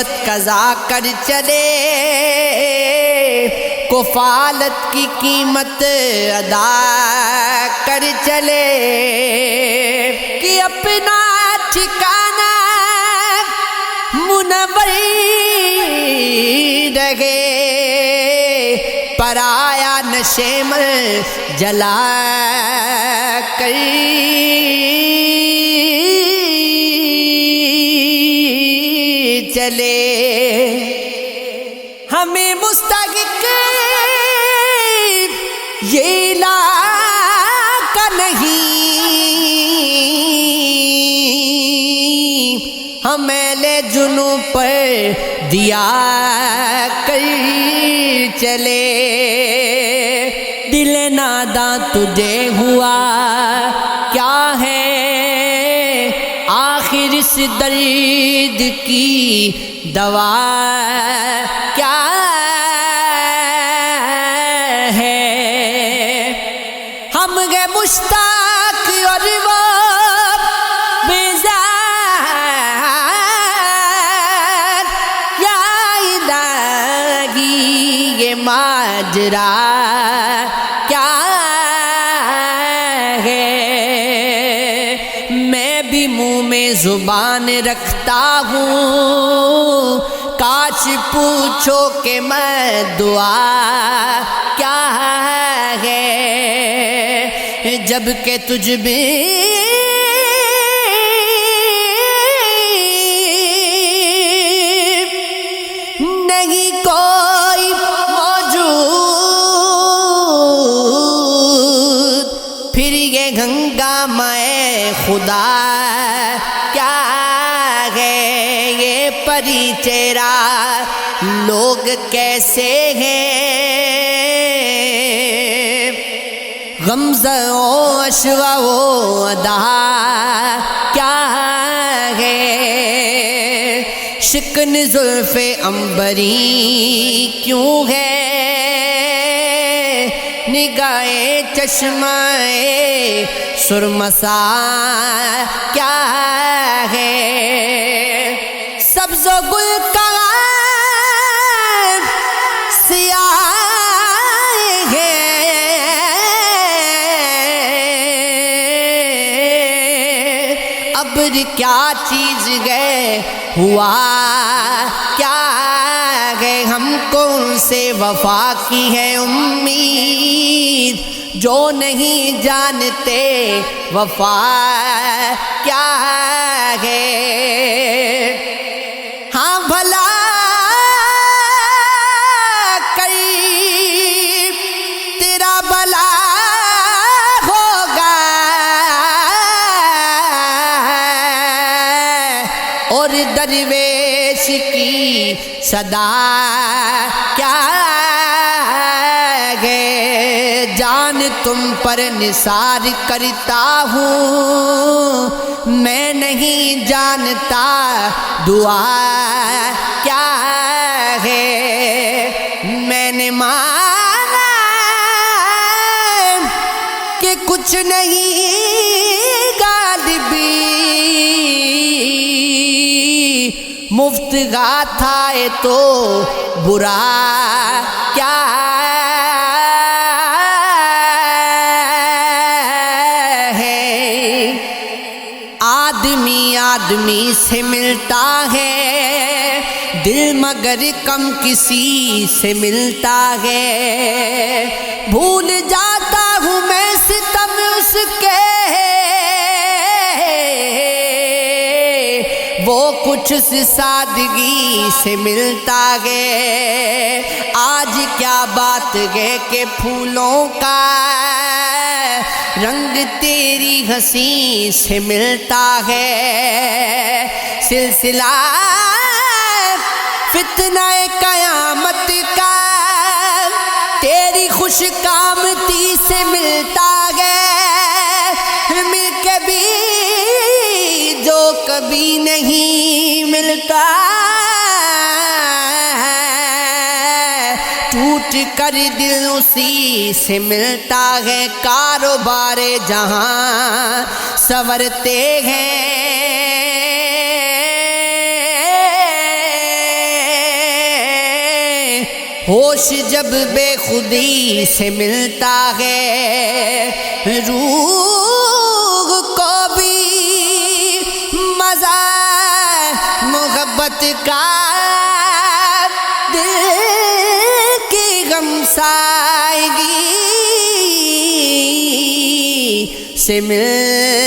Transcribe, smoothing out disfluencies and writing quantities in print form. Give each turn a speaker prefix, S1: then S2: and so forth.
S1: نسبت قضا کر چلے، کفالت کی قیمت ادا کر چلے، کہ اپنا ٹھکانہ منور رہے، پرایا نشے میں جلا کر چلے۔ ہمیں مستحق یہ علاقہ نہیں، ہمیں لے جنوں پر دیا کر چلے۔ دل ناداں تجھے ہوا کیا ہے، آخر اس درد کی دوا کیا ہے؟ ہم گئے مشتاق اور وہ بیزار، یا الہی یہ ماجرا کیا ہے؟ میں بھی منہ میں زبان رکھتا ہوں، کاش پوچھو کہ میں دعا کیا ہے، جب کہ تجھ میں نہیں کوئی موجود، پھر یہ ہنگامہ خدا کیا ہے؟ یہ پری چہرہ لوگ کیسے ہیں، غمزہ و اشوا و ادا کیا ہے؟ شکن زلف عنبری کیوں ہے، نگاہ چشمہ سرمسا کیا ہے؟ سبز و گل کا سیاہ ہے، ابر کیا چیز ہے، ہوا کیا ہے؟ ہم کو ان سے وفا کی ہے امید، جو نہیں جانتے وفا کیا ہے۔ ہاں بھلا قریب تیرا بلا ہوگا، اور درویش کی صدا کیا ہے؟ جان تم پر نثار کرتا ہوں، میں نہیں جانتا دعا کیا ہے۔ میں نے مانا کہ کچھ نہیں غالبی، مفت گاتھا ہے تو برا کیا ہے؟ آدمی آدمی سے ملتا ہے دل، مگر کم کسی سے ملتا ہے۔ بھول جاتا ہوں میں ستم اس کے، وہ کچھ سادگی سے ملتا ہے۔ آج کیا بات ہے کہ پھولوں کا رنگ تیری ہنسی سے ملتا ہے۔ سلسلہ فتنہ قیامت کا تیری خوش کامتی سے ملتا ہے۔ مل کے بھی جو کبھی نہیں ملتا، ٹوٹ کر دل اسی سے ملتا ہے۔ کاروبار جہاں سنورتے ہیں، ہوش جب بے خودی سے ملتا ہے روح کو بھی مزہ محبت کا دل کی غم سائیگی سے مل